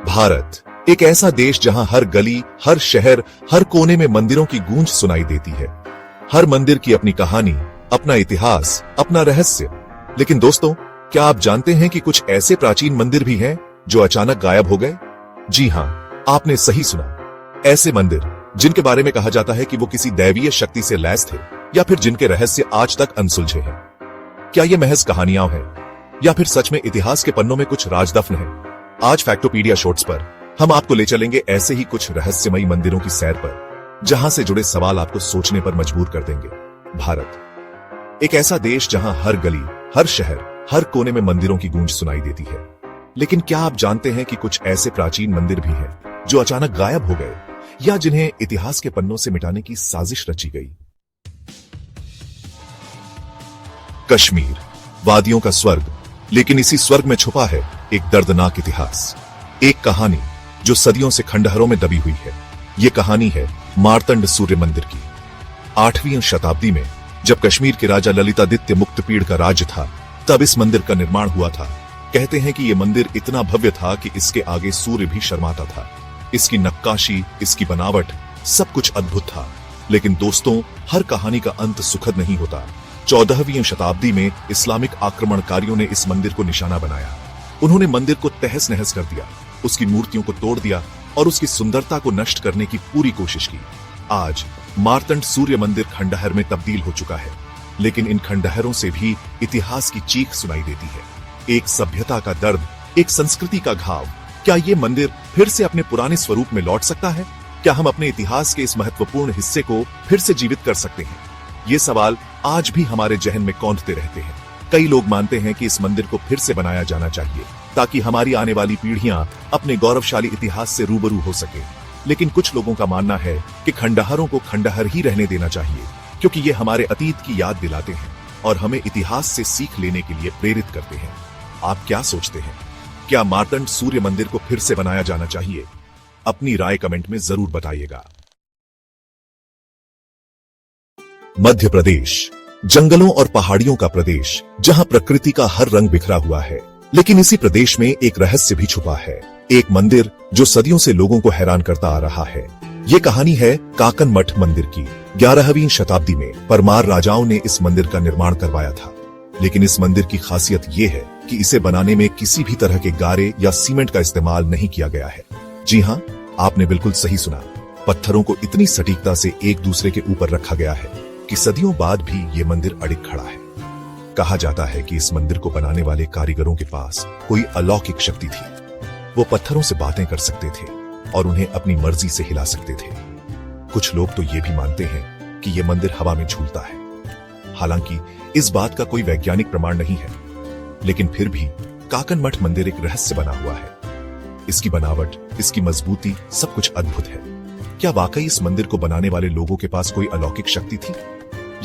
भारत एक ऐसा देश जहां हर गली, हर शहर, हर कोने में मंदिरों की गूंज सुनाई देती है। हर मंदिर की अपनी कहानी, अपना इतिहास, अपना रहस्य। लेकिन दोस्तों, क्या आप जानते हैं कि कुछ ऐसे प्राचीन मंदिर भी हैं जो अचानक गायब हो गए? जी हां, आपने सही सुना। ऐसे मंदिर जिनके बारे में कहा जाता है कि वो किसी दैवीय शक्ति से लैस थे, या फिर जिनके रहस्य आज तक अनसुलझे हैं। क्या ये महज कहानियां हैं, या फिर सच में इतिहास के पन्नों में कुछ राजदफन है? आज फैक्टोपीडिया शॉर्ट्स पर हम आपको ले चलेंगे ऐसे ही कुछ रहस्यमयी मंदिरों की सैर पर, जहां से जुड़े सवाल आपको सोचने पर मजबूर कर देंगे। भारत एक ऐसा देश जहां हर गली, हर शहर, हर कोने में मंदिरों की गूंज सुनाई देती है। लेकिन क्या आप जानते हैं कि कुछ ऐसे प्राचीन मंदिर भी हैं जो अचानक गायब हो गए, या जिन्हें इतिहास के पन्नों से मिटाने की साजिश रची गई? कश्मीर, वादियों का स्वर्ग, लेकिन इसी स्वर्ग में छुपा है एक दर्दनाक इतिहास, एक कहानी जो सदियों से खंडहरों में दबी हुई है। ये कहानी है मार्तंड सूर्य मंदिर की। 8वीं शताब्दी में जब कश्मीर के राजा ललितादित्य मुक्तपीड़ का राज्य था, तब इस मंदिर का निर्माण हुआ था। कहते हैं कि यह मंदिर इतना भव्य था कि इसके आगे सूर्य भी शर्माता था। इसकी नक्काशी, इसकी बनावट, सब कुछ अद्भुत था। लेकिन दोस्तों, हर कहानी का अंत सुखद नहीं होता। 14वीं शताब्दी में इस्लामिक आक्रमणकारियों ने इस मंदिर को निशाना बनाया। उन्होंने मंदिर को तहस नहस कर दिया, उसकी मूर्तियों को तोड़ दिया और उसकी सुंदरता को नष्ट करने की पूरी कोशिश की। आज मार्तंड सूर्य मंदिर खंडहर में तब्दील हो चुका है, लेकिन इन खंडहरों से भी इतिहास की चीख सुनाई देती है। एक सभ्यता का दर्द, एक संस्कृति का घाव। क्या ये मंदिर फिर से अपने पुराने स्वरूप में लौट सकता है? क्या हम अपने इतिहास के इस महत्वपूर्ण हिस्से को फिर से जीवित कर सकते हैं? ये सवाल आज भी हमारे जहन में कौंधते रहते हैं। कई लोग मानते हैं कि इस मंदिर को फिर से बनाया जाना चाहिए, ताकि हमारी आने वाली पीढ़ियां अपने गौरवशाली इतिहास से रूबरू हो सके। लेकिन कुछ लोगों का मानना है कि खंडहरों को खंडहर ही रहने देना चाहिए, क्योंकि ये हमारे अतीत की याद दिलाते हैं और हमें इतिहास से सीख लेने के लिए प्रेरित करते हैं। आप क्या सोचते हैं? क्या मार्तंड सूर्य मंदिर को फिर से बनाया जाना चाहिए? अपनी राय कमेंट में जरूर बताइएगा। मध्य प्रदेश जंगलों और पहाड़ियों का प्रदेश, जहां प्रकृति का हर रंग बिखरा हुआ है। लेकिन इसी प्रदेश में एक रहस्य भी छुपा है, एक मंदिर जो सदियों से लोगों को हैरान करता आ रहा है। ये कहानी है काकन मठ मंदिर की। 11वीं शताब्दी में परमार राजाओं ने इस मंदिर का निर्माण करवाया था। लेकिन इस मंदिर की खासियत ये है कि इसे बनाने में किसी भी तरह के गारे या सीमेंट का इस्तेमाल नहीं किया गया है। जी हाँ, आपने बिल्कुल सही सुना। पत्थरों को इतनी सटीकता से एक दूसरे के ऊपर रखा गया है कि सदियों बाद भी ये मंदिर अडिग खड़ा है। कहा जाता है कि इस मंदिर को बनाने वाले कारीगरों के पास कोई अलौकिक शक्ति थी। वो पत्थरों से बातें कर सकते थे और उन्हें अपनी मर्जी से हिला सकते थे। कुछ लोग तो ये भी मानते हैं कि ये मंदिर हवा में झूलता है। हालांकि इस बात का कोई वैज्ञानिक प्रमाण नहीं है, लेकिन फिर भी काकन मठ मंदिर एक रहस्य बना हुआ है। इसकी बनावट, इसकी मजबूती, सब कुछ अद्भुत है। क्या वाकई इस मंदिर को बनाने वाले लोगों के पास कोई अलौकिक शक्ति थी,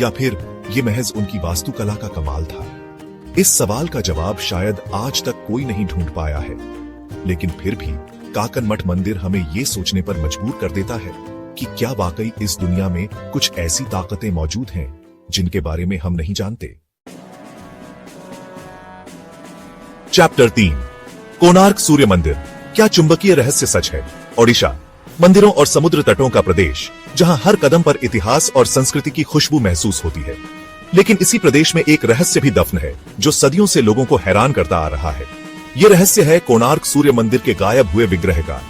या फिर ये महज उनकी वास्तुकला का कमाल था? इस सवाल का जवाब शायद आज तक कोई नहीं ढूंढ पाया है। लेकिन फिर भी काकन मठ मंदिर हमें ये सोचने पर मजबूर कर देता है कि क्या वाकई इस दुनिया में कुछ ऐसी ताकतें मौजूद हैं जिनके बारे में हम नहीं जानते। चैप्टर 3, कोणार्क सूर्य मंदिर। क्या चुंबकीय रहस्य सच है? ओडिशा, मंदिरों और समुद्र तटों का प्रदेश, जहां हर कदम पर इतिहास और संस्कृति की खुशबू महसूस होती है। लेकिन इसी प्रदेश में एक रहस्य भी दफन है जो सदियों से लोगों को हैरान करता आ रहा है। यह रहस्य है कोणार्क सूर्य मंदिर के गायब हुए विग्रह का।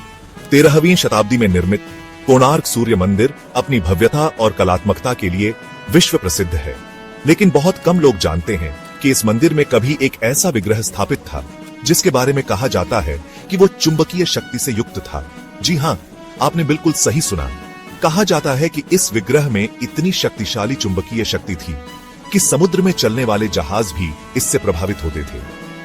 13वीं शताब्दी में निर्मित कोणार्क सूर्य मंदिर अपनी भव्यता और कलात्मकता के लिए विश्व प्रसिद्ध है। लेकिन बहुत कम लोग जानते हैं कि इस मंदिर में कभी एक ऐसा विग्रह स्थापित था जिसके बारे में कहा जाता है कि वो चुंबकीय शक्ति से युक्त था। जी हाँ, आपने बिल्कुल सही सुना। कहा जाता है कि इस विग्रह में इतनी शक्तिशाली चुंबकीय शक्ति थी कि समुद्र में चलने वाले जहाज भी इससे प्रभावित होते थे।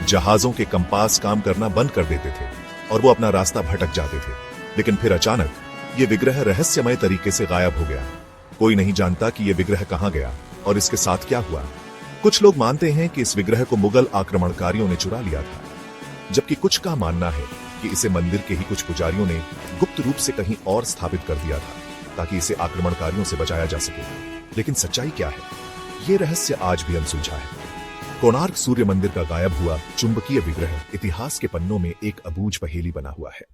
जहाजों के कंपास काम करना बंद कर देते थे और वो अपना रास्ता भटक जाते थे। लेकिन फिर अचानक ये विग्रह रहस्यमय तरीके से गायब हो गया। कोई नहीं जानता कि ये विग्रह कहाँ गया और इसके साथ क्या हुआ। कुछ लोग मानते हैं कि इस विग्रह को मुगल आक्रमणकारियों ने चुरा लिया था, जबकि कुछ का मानना है कि इसे मंदिर के ही कुछ पुजारियों ने गुप्त रूप से कहीं और स्थापित कर दिया था ताकि इसे आक्रमणकारियों से बचाया जा सके। लेकिन सच्चाई क्या है, ये रहस्य आज भी अनसुलझा है। कोणार्क सूर्य मंदिर का गायब हुआ चुंबकीय विग्रह इतिहास के पन्नों में एक अबूझ पहेली बना हुआ है।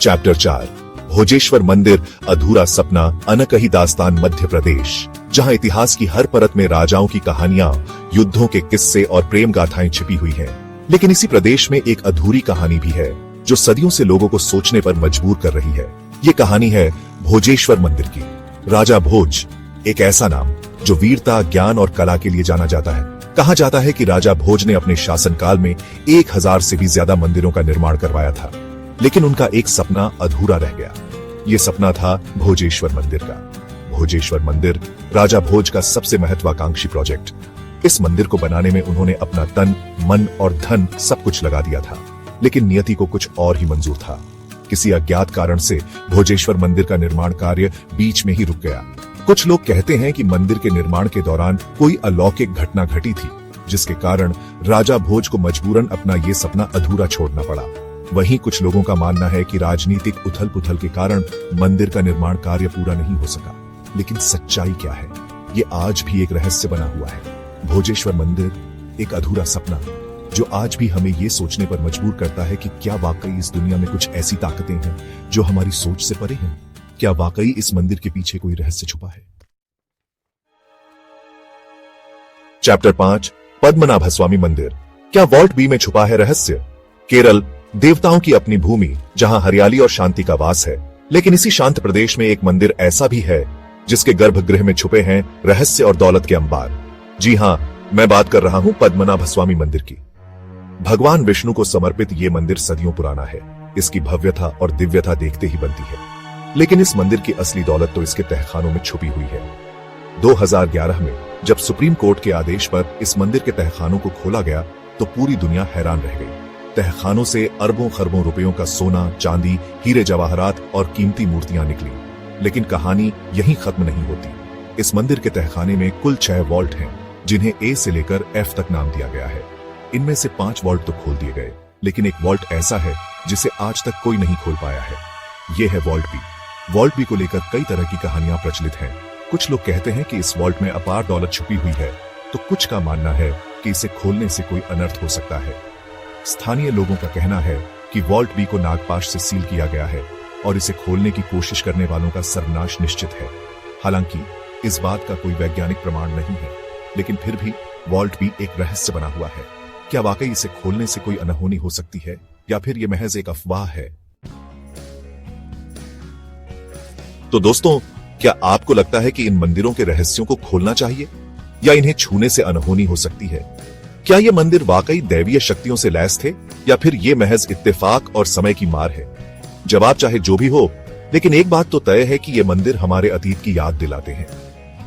चैप्टर 4 भोजेश्वर मंदिर अधूरा सपना अनकही दास्तान मध्य प्रदेश, जहां इतिहास की हर परत में राजाओं की कहानियां, युद्धों के किस्से और प्रेम गाथाएं छिपी हुई हैं। लेकिन इसी प्रदेश में एक अधूरी कहानी भी है जो सदियों से लोगों को सोचने पर मजबूर कर रही है। ये कहानी है भोजेश्वर मंदिर की। राजा भोज एक ऐसा नाम जो वीरता, ज्ञान और कला के लिए जाना जाता है। कहा जाता है कि राजा भोज ने अपने शासनकाल में 1000 से भी ज्यादा मंदिरों का निर्माण करवाया था, लेकिन उनका एक सपना अधूरा रह गया। ये सपना था भोजेश्वर मंदिर का। भोजेश्वर मंदिर राजा भोज का सबसे महत्वाकांक्षी प्रोजेक्ट। इस मंदिर को बनाने में उन्होंने अपना तन, मन और धन सब कुछ लगा दिया था, लेकिन नियति को कुछ और ही मंजूर था। किसी अज्ञात कारण से भोजेश्वर मंदिर का निर्माण कार्य बीच में ही रुक गया। कुछ लोग कहते हैं कि मंदिर के निर्माण के दौरान कोई अलौकिक घटना घटी थी, जिसके कारण राजा भोज को मजबूरन अपना ये सपना अधूरा छोड़ना पड़ा। वहीं कुछ लोगों का मानना है कि राजनीतिक उथल पुथल के कारण मंदिर का निर्माण कार्य पूरा नहीं हो सका। लेकिन सच्चाई क्या है, ये आज भी एक रहस्य बना हुआ है। भोजेश्वर मंदिर एक अधूरा सपना जो आज भी हमें ये सोचने पर मजबूर करता है कि क्या वाकई इस दुनिया में कुछ ऐसी ताकतें हैं जो हमारी सोच से परे हैं? क्या वाकई इस मंदिर के पीछे कोई रहस्य छुपा है? चैप्टर 5 पद्मनाभस्वामी मंदिर, क्या वॉल्ट बी में छुपा है रहस्य? केरल देवताओं की अपनी भूमि, जहां हरियाली और शांति का वास है, लेकिन इसी शांत प्रदेश में एक मंदिर ऐसा भी है जिसके गर्भगृह में छुपे हैं रहस्य और दौलत के अंबार। जी हां, मैं बात कर रहा हूं पद्मनाभस्वामी मंदिर की। भगवान विष्णु को समर्पित ये मंदिर सदियों पुराना है। इसकी भव्यता और दिव्यता देखते ही बनती है, लेकिन इस मंदिर की असली दौलत तो इसके तहखानों में छुपी हुई है। 2011 में जब सुप्रीम कोर्ट के आदेश पर इस मंदिर के तहखानों को खोला गया तो पूरी दुनिया हैरान रह गई। तहखानों से अरबों खरबों रुपयों का सोना, चांदी, हीरे जवाहरात और कीमती मूर्तियां निकली। लेकिन कहानी यहीं खत्म नहीं होती। इस मंदिर के तहखाने में कुल 6 वॉल्ट हैं, जिन्हें ए से लेकर एफ तक नाम दिया गया है। इनमें से 5 वॉल्ट तो खोल दिए गए, लेकिन एक वॉल्ट ऐसा है जिसे आज तक कोई नहीं खोल पाया है। यह है वॉल्ट बी। वॉल्ट बी को लेकर कई तरह की कहानियां प्रचलित हैं। कुछ लोग कहते हैं कि इस वॉल्ट में अपार दौलत छुपी हुई है, तो कुछ का मानना है कि इसे खोलने से कोई अनर्थ हो सकता है। स्थानीय लोगों का कहना है कि वॉल्ट बी को नागपाश से सील किया गया है और इसे खोलने की कोशिश करने वालों का सर्वनाश निश्चित है। हालांकि इस बात का कोई वैज्ञानिक प्रमाण नहीं है, लेकिन फिर भी वॉल्ट बी एक रहस्य बना हुआ है। क्या वाकई इसे खोलने से कोई अनहोनी हो सकती है, या फिर यह महज एक अफवाह है? तो दोस्तों, क्या आपको लगता है कि इन मंदिरों के रहस्यों को खोलना चाहिए, या इन्हें छूने से अनहोनी हो सकती है? क्या ये मंदिर वाकई दैवीय शक्तियों से लैस थे, या फिर ये महज इत्तेफाक और समय की मार है? जवाब चाहे जो भी हो, लेकिन एक बात तो तय है कि ये मंदिर हमारे अतीत की याद दिलाते हैं।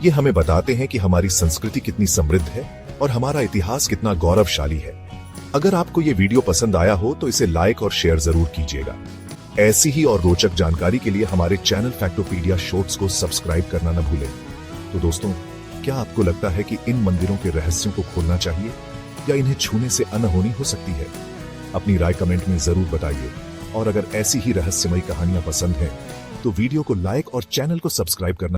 ये हमें बताते हैं कि हमारी संस्कृति कितनी समृद्ध है और हमारा इतिहास कितना गौरवशाली है। अगर आपको ये वीडियो पसंद आया हो तो इसे लाइक और शेयर जरूर कीजिएगा। ऐसी ही और रोचक जानकारी के लिए हमारे चैनल फैक्टोपीडिया शॉर्ट्स को सब्सक्राइब करना न भूलें। तो दोस्तों, क्या आपको लगता है कि इन मंदिरों के रहस्यों को खोलना चाहिए, या इन्हें छूने से अनहोनी हो सकती है? अपनी राय कमेंट में जरूर बताइए, और अगर ऐसी ही रहस्यमयी कहानियां पसंद हैं तो वीडियो को लाइक और चैनल को सब्सक्राइब करना